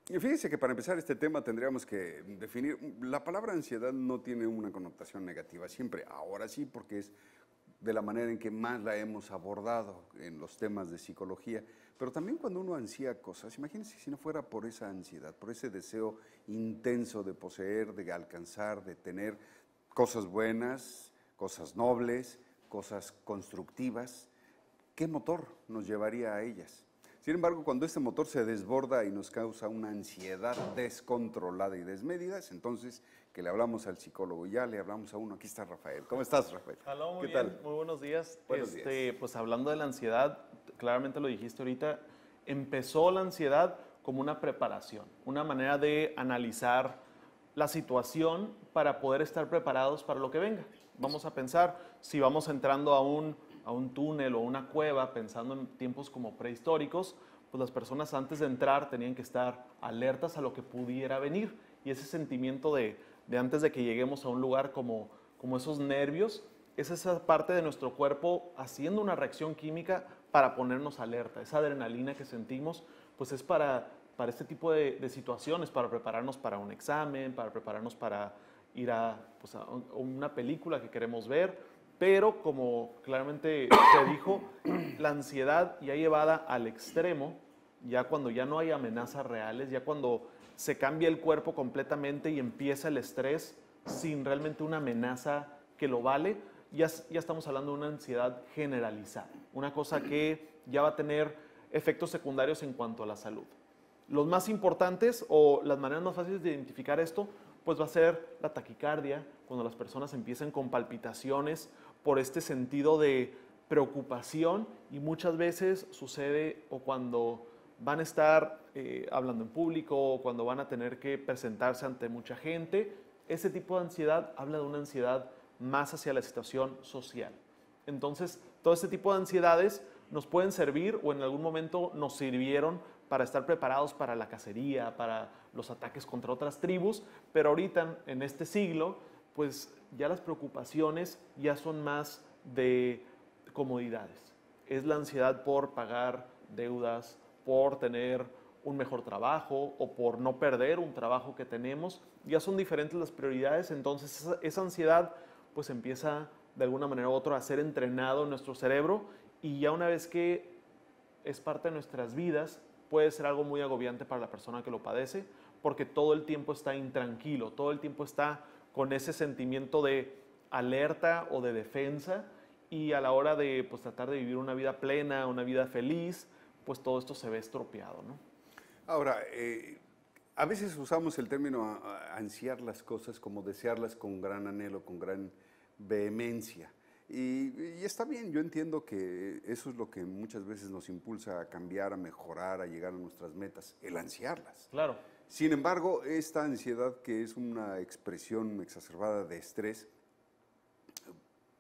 Y fíjese que para empezar este tema tendríamos que definir, la palabra ansiedad no tiene una connotación negativa siempre, ahora sí porque es de la manera en que más la hemos abordado en los temas de psicología, pero también cuando uno ansía cosas, imagínense si no fuera por esa ansiedad, por ese deseo intenso de poseer, de alcanzar, de tener cosas buenas, cosas nobles, cosas constructivas, ¿qué motor nos llevaría a ellas? Sin embargo, cuando este motor se desborda y nos causa una ansiedad descontrolada y desmedida, es entonces que le hablamos al psicólogo. Ya le hablamos a uno. Aquí está Rafael. ¿Cómo estás, Rafael? Hola, muy ¿Qué bien, tal? muy buenos días. Buenos días. Pues hablando de la ansiedad, claramente lo dijiste ahorita, empezó la ansiedad como una preparación, una manera de analizar la situación para poder estar preparados para lo que venga. Vamos a pensar, si vamos entrando a un túnel o una cueva, pensando en tiempos como prehistóricos, pues las personas antes de entrar tenían que estar alertas a lo que pudiera venir. Y ese sentimiento de antes de que lleguemos a un lugar como esos nervios, es esa parte de nuestro cuerpo haciendo una reacción química para ponernos alerta. Esa adrenalina que sentimos, pues es para este tipo de situaciones, para prepararnos para un examen, para prepararnos para ir pues a una película que queremos ver, pero como claramente se dijo, la ansiedad ya llevada al extremo, ya cuando ya no hay amenazas reales, ya cuando se cambia el cuerpo completamente y empieza el estrés sin realmente una amenaza que lo vale, ya estamos hablando de una ansiedad generalizada, una cosa que ya va a tener efectos secundarios en cuanto a la salud. Los más importantes o las maneras más fáciles de identificar esto, pues va a ser la taquicardia, cuando las personas empiezan con palpitaciones por este sentido de preocupación y muchas veces sucede o cuando van a estar hablando en público o cuando van a tener que presentarse ante mucha gente, ese tipo de ansiedad habla de una ansiedad más hacia la situación social. Entonces, todo este tipo de ansiedades nos pueden servir o en algún momento nos sirvieron para estar preparados para la cacería, para los ataques contra otras tribus, pero ahorita en este siglo, pues ya las preocupaciones ya son más de comodidades. Es la ansiedad por pagar deudas, por tener un mejor trabajo o por no perder un trabajo que tenemos. Ya son diferentes las prioridades, entonces esa ansiedad pues empieza de alguna manera u otra a ser entrenado en nuestro cerebro y ya una vez que es parte de nuestras vidas, puede ser algo muy agobiante para la persona que lo padece, porque todo el tiempo está intranquilo, todo el tiempo está con ese sentimiento de alerta o de defensa y a la hora de pues, tratar de vivir una vida plena, una vida feliz, pues todo esto se ve estropeado, ¿no? Ahora, a veces usamos el término ansiar las cosas como desearlas con gran anhelo, con gran vehemencia. Y está bien, yo entiendo que eso es lo que muchas veces nos impulsa a cambiar, a mejorar, a llegar a nuestras metas, el ansiarlas. Claro. Sin embargo, esta ansiedad que es una expresión exacerbada de estrés,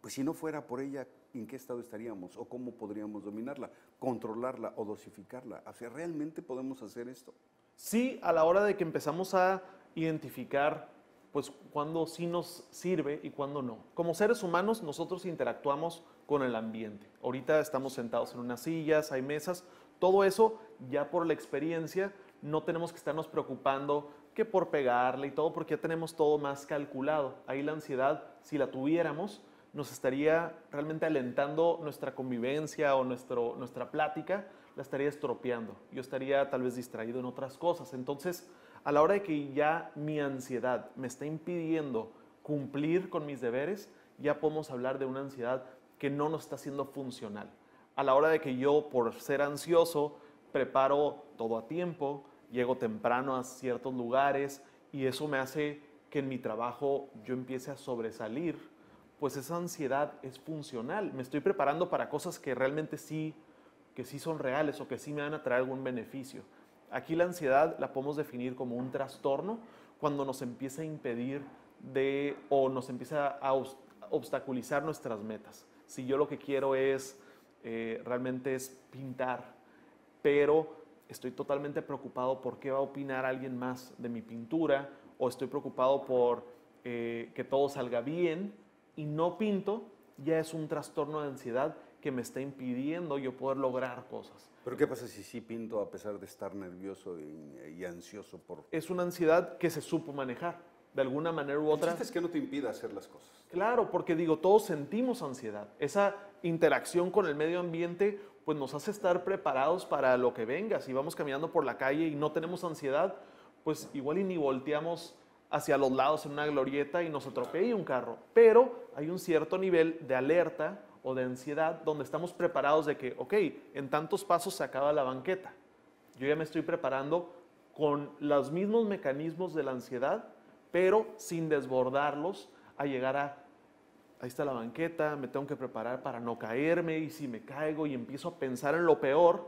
pues si no fuera por ella, ¿en qué estado estaríamos? ¿O cómo podríamos dominarla, controlarla o dosificarla? O sea, ¿realmente podemos hacer esto? Sí, a la hora de que empezamos a identificar pues cuándo sí nos sirve y cuándo no. Como seres humanos nosotros interactuamos con el ambiente. Ahorita estamos sentados en unas sillas, hay mesas, todo eso ya por la experiencia no tenemos que estarnos preocupando que por pegarle y todo porque ya tenemos todo más calculado. Ahí la ansiedad, si la tuviéramos, nos estaría realmente alentando nuestra convivencia o nuestra plática, la estaría estropeando. Yo estaría tal vez distraído en otras cosas. Entonces, a la hora de que ya mi ansiedad me está impidiendo cumplir con mis deberes, ya podemos hablar de una ansiedad que no nos está haciendo funcional. A la hora de que yo, por ser ansioso, preparo todo a tiempo, llego temprano a ciertos lugares y eso me hace que en mi trabajo yo empiece a sobresalir, pues esa ansiedad es funcional. Me estoy preparando para cosas que realmente que sí son reales o que sí me van a traer algún beneficio. Aquí la ansiedad la podemos definir como un trastorno cuando nos empieza a impedir o nos empieza a obstaculizar nuestras metas. Si yo lo que quiero es realmente es pintar, pero estoy totalmente preocupado por qué va a opinar alguien más de mi pintura o estoy preocupado por que todo salga bien y no pinto, ya es un trastorno de ansiedad que me está impidiendo yo poder lograr cosas. ¿Pero qué pasa si sí pinto a pesar de estar nervioso y ansioso por...? Es una ansiedad que se supo manejar, de alguna manera u El otra. chiste es que no te impida hacer las cosas. Claro, porque digo, todos sentimos ansiedad. Esa interacción con el medio ambiente pues nos hace estar preparados para lo que venga. Si vamos caminando por la calle y no tenemos ansiedad, pues igual y ni volteamos hacia los lados en una glorieta y nos atropella un carro. Pero hay un cierto nivel de alerta o de ansiedad donde estamos preparados de que, ok, en tantos pasos se acaba la banqueta. Yo ya me estoy preparando con los mismos mecanismos de la ansiedad, pero sin desbordarlos a llegar a, ahí está la banqueta, me tengo que preparar para no caerme, y si me caigo y empiezo a pensar en lo peor,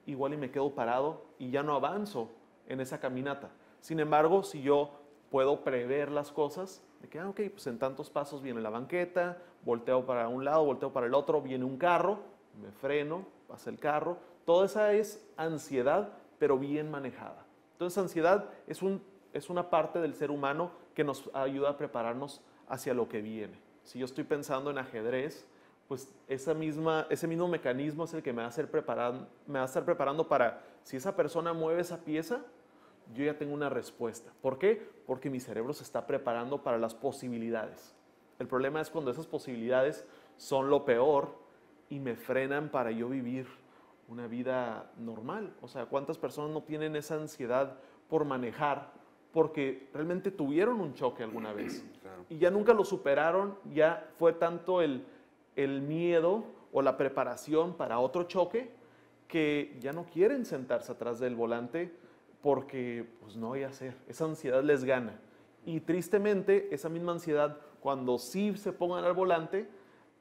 igual y me quedo parado y ya no avanzo en esa caminata. Sin embargo, si yo puedo prever las cosas, de que, ok, pues en tantos pasos viene la banqueta, volteo para un lado, volteo para el otro, viene un carro, me freno, pasa el carro, toda esa es ansiedad, pero bien manejada. Entonces, ansiedad es una parte del ser humano que nos ayuda a prepararnos hacia lo que viene. Si yo estoy pensando en ajedrez, pues ese mismo mecanismo es el que me va a estar preparando para, si esa persona mueve esa pieza, yo ya tengo una respuesta. ¿Por qué? Porque mi cerebro se está preparando para las posibilidades. El problema es cuando esas posibilidades son lo peor y me frenan para yo vivir una vida normal. O sea, ¿cuántas personas no tienen esa ansiedad por manejar porque realmente tuvieron un choque alguna vez? Claro. Y ya nunca lo superaron, ya fue tanto el miedo o la preparación para otro choque que ya no quieren sentarse atrás del volante porque pues no voy a hacer, esa ansiedad les gana. Y tristemente, esa misma ansiedad, cuando sí se pongan al volante,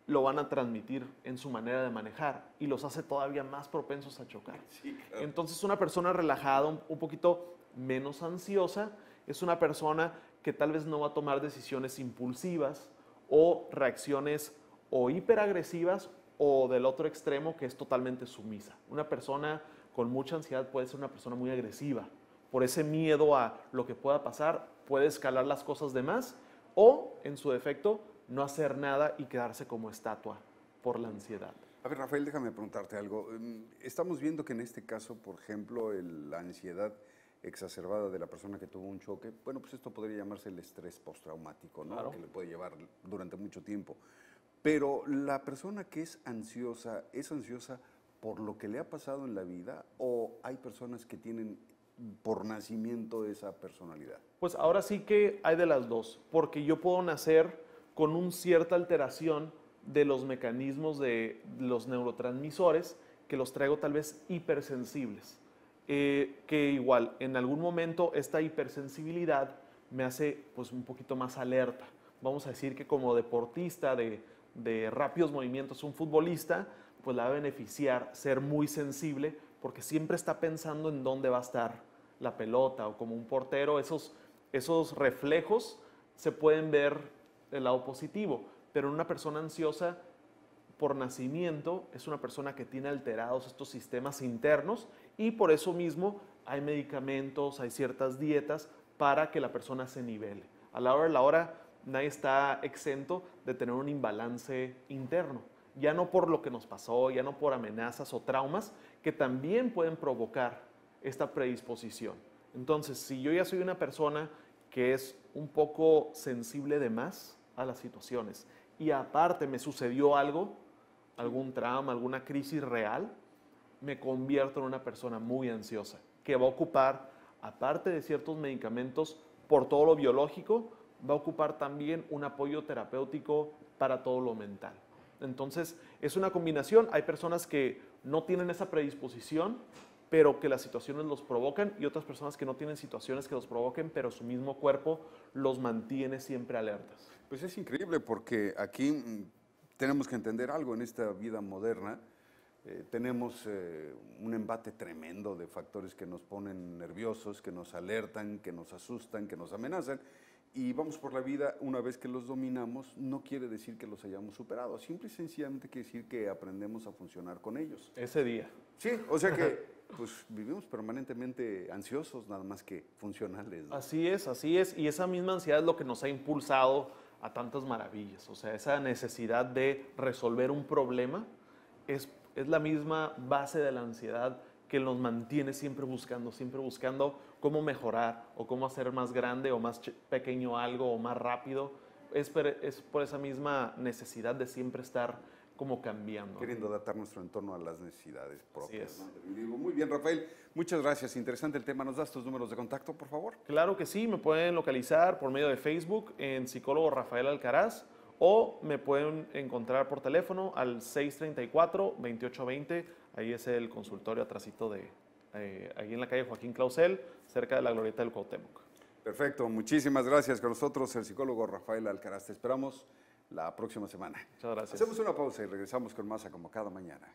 lo van a transmitir en su manera de manejar y los hace todavía más propensos a chocar. Sí, claro. Entonces, una persona relajada, un poquito menos ansiosa, es una persona que tal vez no va a tomar decisiones impulsivas o reacciones o hiperagresivas o del otro extremo que es totalmente sumisa. Una persona con mucha ansiedad puede ser una persona muy agresiva. Por ese miedo a lo que pueda pasar, puede escalar las cosas de más o, en su defecto, no hacer nada y quedarse como estatua por la ansiedad. A ver, Rafael, déjame preguntarte algo. Estamos viendo que en este caso, por ejemplo, la ansiedad exacerbada de la persona que tuvo un choque, bueno, pues esto podría llamarse el estrés postraumático, ¿no? Claro. Que le puede llevar durante mucho tiempo. Pero la persona que es ansiosa por lo que le ha pasado en la vida, o hay personas que tienen por nacimiento esa personalidad? Pues ahora sí que hay de las dos, porque yo puedo nacer con una cierta alteración de los mecanismos de los neurotransmisores que los traigo tal vez hipersensibles. Que igual en algún momento esta hipersensibilidad me hace pues un poquito más alerta. Vamos a decir que como deportista de rápidos movimientos, un futbolista, pues le va a beneficiar ser muy sensible porque siempre está pensando en dónde va a estar la pelota, o como un portero, esos reflejos se pueden ver del lado positivo, pero una persona ansiosa por nacimiento es una persona que tiene alterados estos sistemas internos y por eso mismo hay medicamentos, hay ciertas dietas para que la persona se nivele. A la hora de la hora nadie está exento de tener un imbalance interno, ya no por lo que nos pasó, ya no por amenazas o traumas que también pueden provocar esta predisposición. Entonces, si yo ya soy una persona que es un poco sensible de más a las situaciones y aparte me sucedió algo, algún trauma, alguna crisis real, me convierto en una persona muy ansiosa que va a ocupar, aparte de ciertos medicamentos por todo lo biológico, va a ocupar también un apoyo terapéutico para todo lo mental. Entonces, es una combinación. Hay personas que no tienen esa predisposición, pero que las situaciones los provocan, y otras personas que no tienen situaciones que los provoquen, pero su mismo cuerpo los mantiene siempre alertas. Pues es increíble porque aquí tenemos que entender algo en esta vida moderna. Tenemos un embate tremendo de factores que nos ponen nerviosos, que nos alertan, que nos asustan, que nos amenazan. Y vamos por la vida, una vez que los dominamos, no quiere decir que los hayamos superado. Simple y sencillamente quiere decir que aprendemos a funcionar con ellos. Ese día. Sí, o sea que pues vivimos permanentemente ansiosos, nada más que funcionales, ¿no? Así es. Y esa misma ansiedad es lo que nos ha impulsado a tantas maravillas. O sea, esa necesidad de resolver un problema es la misma base de la ansiedad que nos mantiene siempre buscando cómo mejorar o cómo hacer más grande o más pequeño algo o más rápido. Es por esa misma necesidad de siempre estar como cambiando. Queriendo adaptar nuestro entorno a las necesidades propias. Así es. ¿No? Muy bien, Rafael. Muchas gracias. Interesante el tema. ¿Nos das tus números de contacto, por favor? Claro que sí. Me pueden localizar por medio de Facebook en psicólogo Rafael Alcaraz o me pueden encontrar por teléfono al 634-2820. Ahí es el consultorio atrasito ahí en la calle Joaquín Clausel, cerca de la Glorieta del Cuauhtémoc. Perfecto. Muchísimas gracias. Con nosotros el psicólogo Rafael Alcaraz. Te esperamos la próxima semana. Muchas gracias. Hacemos una pausa y regresamos con más a como cada mañana.